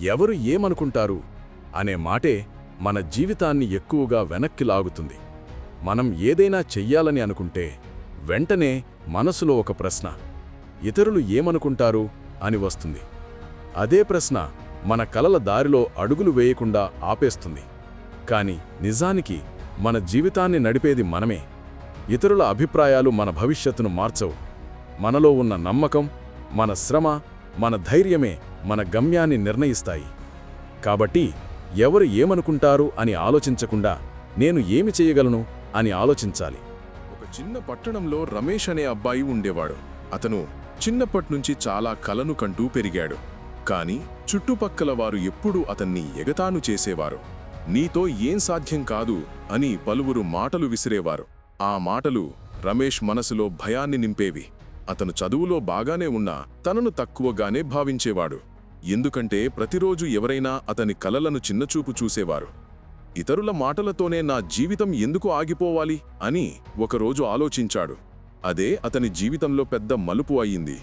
ఎవరు ఏమనుకుంటారు అనే మాటే మన జీవితాన్ని ఎక్కువగా వెనక్కి లాగుతుంది. మనం ఏదైనా చెయ్యాలని అనుకుంటే వెంటనే మనసులో ఒక ప్రశ్న, ఇతరులు ఏమనుకుంటారు అని వస్తుంది. అదే ప్రశ్న మన కలల దారిలో అడుగులు వేయకుండా ఆపేస్తుంది. కాని నిజానికి మన జీవితాన్ని నడిపేది మనమే. ఇతరుల అభిప్రాయాలు మన భవిష్యత్తును మార్చవు. మనలో ఉన్న నమ్మకం, మన శ్రమ, మన ధైర్యమే మన గమ్యాన్ని నిర్ణయిస్తాయి. కాబట్టి ఎవరు ఏమనుకుంటారు అని ఆలోచించకుండా నేను ఏమి చేయగలను అని ఆలోచించాలి. ఒక చిన్న పట్టణంలో రమేష్ అనే అబ్బాయి ఉండేవాడు. అతను చిన్నప్పట్నుంచి చాలా కలను కంటూ పెరిగాడు. కాని చుట్టుపక్కల వారు ఎప్పుడూ అతన్ని ఎగతాను చేసేవారు. నీతో ఏం సాధ్యం కాదు అని పలువురు మాటలు విసిరేవారు. ఆ మాటలు రమేష్ మనసులో భయాన్ని నింపేవి. అతను చదువులో బాగానే ఉన్నా తనను తక్కువగానే భావించేవాడు. ఎందుకంటే ప్రతిరోజు ఎవరైనా అతని కలలను చిన్నచూపు చూసేవారు. ఇతరుల మాటలతోనే నా జీవితం ఎందుకు ఆగిపోవాలి అని ఒకరోజు ఆలోచించాడు. అదే అతని జీవితంలో పెద్ద మలుపు అయింది.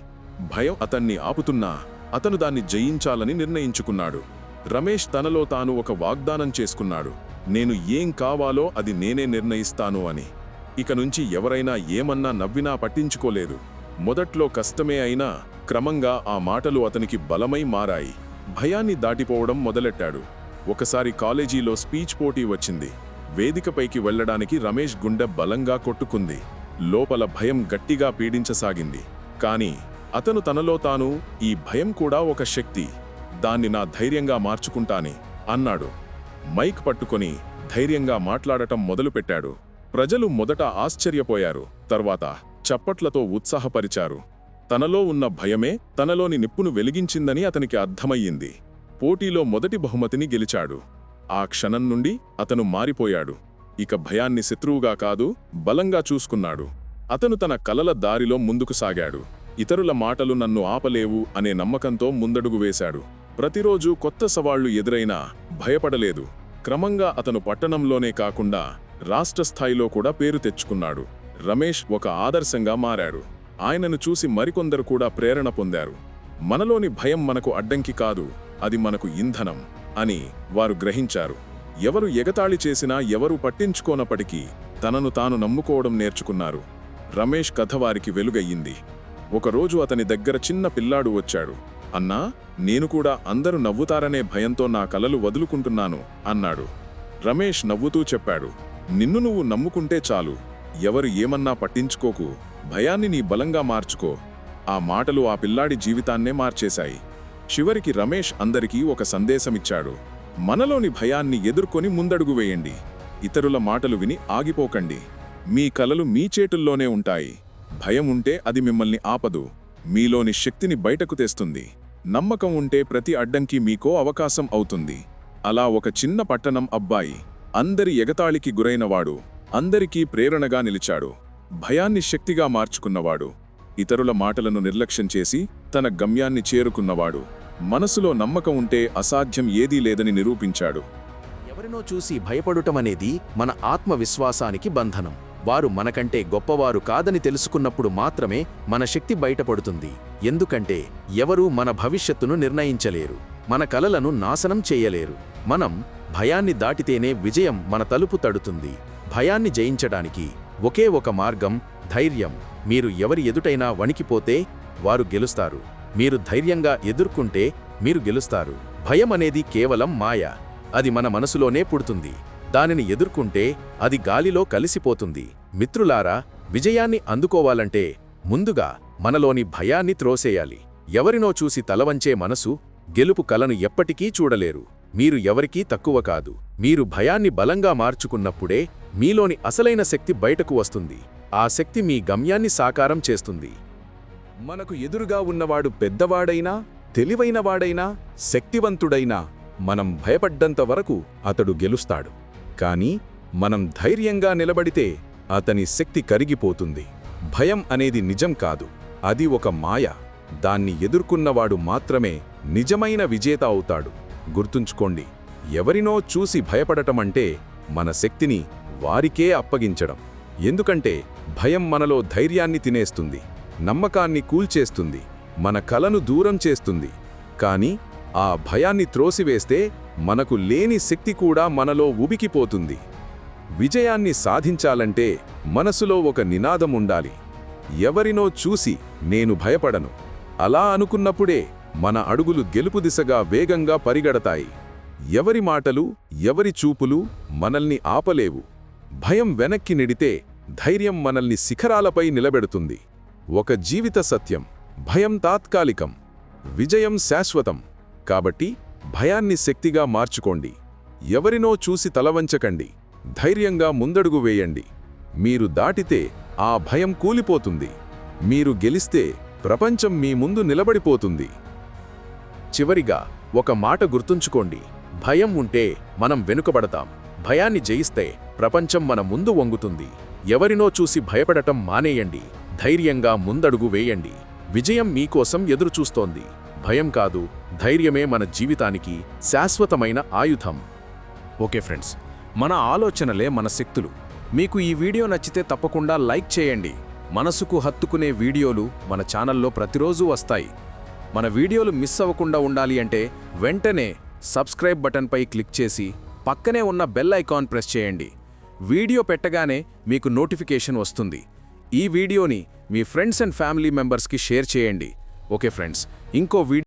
భయం అతన్ని ఆపుతున్నా అతను దాన్ని జయించాలని నిర్ణయించుకున్నాడు. రమేష్ తనలో తాను ఒక వాగ్దానం చేసుకున్నాడు. నేను ఏం కావాలో అది నేనే నిర్ణయిస్తాను అని. ఇక నుంచి ఎవరైనా ఏమన్నా నవ్వినా పట్టించుకోలేదు. మొదట్లో కష్టమే అయినా క్రమంగా ఆ మాటలు అతనికి బలమై మారాయి. భయాన్ని దాటిపోవడం మొదలెట్టాడు. ఒకసారి కాలేజీలో స్పీచ్ పోటీ వచ్చింది. వేదికపైకి వెళ్లడానికి రమేష్ గుండె బలంగా కొట్టుకుంది. లోపల భయం గట్టిగా పీడించసాగింది. కాని అతను తనలో తాను, ఈ భయం కూడా ఒక శక్తి, దాన్ని నా ధైర్యంగా మార్చుకుంటాని అన్నాడు. మైక్ పట్టుకొని ధైర్యంగా మాట్లాడటం మొదలుపెట్టాడు. ప్రజలు మొదట ఆశ్చర్యపోయారు, తర్వాత చప్పట్లతో ఉత్సాహపరిచారు. తనలో ఉన్న భయమే తనలోని నిప్పును వెలిగించిందని అతనికి అర్థమయ్యింది. పోటీలో మొదటి బహుమతిని గెలిచాడు. ఆ క్షణం నుండి అతను మారిపోయాడు. ఇక భయాన్ని శత్రువుగా కాదు, బలంగా చూసుకున్నాడు. అతను తన కలల దారిలో ముందుకు సాగాడు. ఇతరుల మాటలు నన్ను ఆపలేవు అనే నమ్మకంతో ముందడుగు వేశాడు. ప్రతిరోజు కొత్త సవాళ్లు ఎదురైనా భయపడలేదు. క్రమంగా అతను పట్టణంలోనే కాకుండా రాష్ట్ర స్థాయిలో కూడా పేరు తెచ్చుకున్నాడు. రమేష్ ఒక ఆదర్శంగా మారాడు. ఆయనను చూసి మరికొందరు కూడా ప్రేరణ పొందారు. మనలోని భయం మనకు అడ్డంకి కాదు, అది మనకు ఇంధనం అని వారు గ్రహించారు. ఎవరు ఎగతాళి చేసినా, ఎవరు పట్టించుకోనప్పటికీ తనను తాను నమ్ముకోవడం నేర్చుకున్నారు. రమేష్ కథ వారికి వెలుగయ్యింది. ఒకరోజు అతని దగ్గర చిన్న పిల్లాడు వచ్చాడు. అన్నా, నేను కూడా అందరూ నవ్వుతారనే భయంతో నా కలలు వదులుకుంటున్నాను అన్నాడు. రమేష్ నవ్వుతూ చెప్పాడు, నిన్ను నువ్వు నమ్ముకుంటే చాలు, ఎవరు ఏమన్నా పట్టించుకోకు, భయాన్ని నీ బలంగా మార్చుకో. ఆ మాటలు ఆ పిల్లాడి జీవితాన్నే మార్చేశాయి. చివరికి రమేష్ అందరికీ ఒక సందేశమిచ్చాడు. మనలోని భయాన్ని ఎదుర్కొని ముందడుగు వేయండి. ఇతరుల మాటలు విని ఆగిపోకండి. మీ కలలు మీ చేతుల్లోనే ఉంటాయి. భయం ఉంటే అది మిమ్మల్ని ఆపదు, మీలోని శక్తిని బయటకు తెస్తుంది. నమ్మకం ఉంటే ప్రతి అడ్డంకి మీకో అవకాశం అవుతుంది. అలా ఒక చిన్న పట్టణం అబ్బాయి, అందరి ఎగతాళికి గురైనవాడు, అందరికీ ప్రేరణగా నిలిచాడు. భయాన్ని శక్తిగా మార్చుకున్నవాడు, ఇతరుల మాటలను నిర్లక్ష్యం చేసి తన గమ్యాన్ని చేరుకున్నవాడు, మనసులో నమ్మకం ఉంటే అసాధ్యం ఏదీ లేదని నిరూపించాడు. ఎవరినో చూసి భయపడుటమనేది మన ఆత్మవిశ్వాసానికి బంధనం. వారు మనకంటే గొప్పవారు కాదని తెలుసుకున్నప్పుడు మాత్రమే మన శక్తి బయటపడుతుంది. ఎందుకంటే ఎవరూ మన భవిష్యత్తును నిర్ణయించలేరు, మన కలలను నాశనం చేయలేరు. మనం భయాన్ని దాటితేనే విజయం మన తలుపు తడుతుంది. భయాన్ని జయించడానికి ఒకే ఒక మార్గం, ధైర్యం. మీరు ఎవరి ఎదుటైనా వణికిపోతే వారు గెలుస్తారు. మీరు ధైర్యంగా ఎదుర్కొంటే మీరు గెలుస్తారు. భయం అనేది కేవలం మాయ. అది మన మనసులోనే పుడుతుంది. దానిని ఎదుర్కొంటే అది గాలిలో కలిసిపోతుంది. మిత్రులారా, విజయాన్ని అందుకోవాలంటే ముందుగా మనలోని భయాన్ని త్రోసేయాలి. ఎవరినో చూసి తలవంచే మనసు గెలుపు కలను ఎప్పటికీ చూడలేరు. మీరు ఎవరికీ తక్కువ కాదు. మీరు భయాన్ని బలంగా మార్చుకున్నప్పుడే మీలోని అసలైన శక్తి బయటకు వస్తుంది. ఆ శక్తి మీ గమ్యాన్ని సాకారం చేస్తుంది. మనకు ఎదురుగా ఉన్నవాడు పెద్దవాడైనా, తెలివైనవాడైనా, శక్తివంతుడైనా మనం భయపడ్డంత వరకు అతడు గెలుస్తాడు. కానీ మనం ధైర్యంగా నిలబడితే అతని శక్తి కరిగిపోతుంది. భయం అనేది నిజం కాదు, అది ఒక మాయ. దాన్ని ఎదుర్కొన్నవాడు మాత్రమే నిజమైన విజేత అవుతాడు. గుర్తుంచుకోండి, ఎవరినో చూసి భయపడటమంటే మన శక్తిని వారికే అప్పగించడం. ఎందుకంటే భయం మనలో ధైర్యాన్ని తినేస్తుంది, నమ్మకాన్ని కూల్చేస్తుంది, మన కలను దూరం చేస్తుంది. కానీ ఆ భయాన్ని త్రోసివేస్తే మనకు లేని శక్తి కూడా మనలో ఉబికిపోతుంది. విజయాన్ని సాధించాలంటే మనసులో ఒక నినాదం ఉండాలి. ఎవరినో చూసి నేను భయపడను. అలా అనుకున్నప్పుడే మన అడుగులు గెలుపు దిశగా వేగంగా పరిగెడతాయి. ఎవరి మాటలు, ఎవరి చూపులు మనల్ని ఆపలేవు. భయం వెనక్కి నెడితే ధైర్యం మనల్ని శిఖరాలపై నిలబెడుతుంది. ఒక జీవిత సత్యం: భయం తాత్కాలికం, విజయం శాశ్వతం. కాబట్టి భయాన్ని శక్తిగా మార్చుకోండి. ఎవరినో చూసి తలవంచకండి. ధైర్యంగా ముందడుగు వేయండి. మీరు దాటితే ఆ భయం కూలిపోతుంది. మీరు గెలిస్తే ప్రపంచం మీ ముందు నిలబడిపోతుంది. చివరిగా ఒక మాట గుర్తుంచుకోండి: భయం ఉంటే మనం వెనుకబడతాం. భయాన్ని జయిస్తే ప్రపంచం మన ముందు వంగుతుంది. ఎవరినో చూసి భయపడటం మానేయండి. ధైర్యంగా ముందడుగు వేయండి. విజయం మీకోసం ఎదురుచూస్తోంది. భయం కాదు, ధైర్యమే మన జీవితానికి శాశ్వతమైన ఆయుధం. ఓకే ఫ్రెండ్స్, మన ఆలోచనలే మన శక్తులు. మీకు ఈ వీడియో నచ్చితే తప్పకుండా లైక్ చేయండి. మనసుకు హత్తుకునే వీడియోలు మన ఛానల్లో ప్రతిరోజు వస్తాయి. మన వీడియోలు మిస్ అవ్వకుండా ఉండాలి అంటే వెంటనే సబ్స్క్రైబ్ బటన్పై క్లిక్ చేసి పక్కనే ఉన్న బెల్ ఐకాన్ ప్రెస్ చేయండి. వీడియో పెట్టగానే మీకు నోటిఫికేషన్ వస్తుంది. ఈ వీడియోని మీ ఫ్రెండ్స్ అండ్ ఫ్యామిలీ మెంబర్స్కి షేర్ చేయండి. ఓకే ఫ్రెండ్స్, ఇంకో వీడియో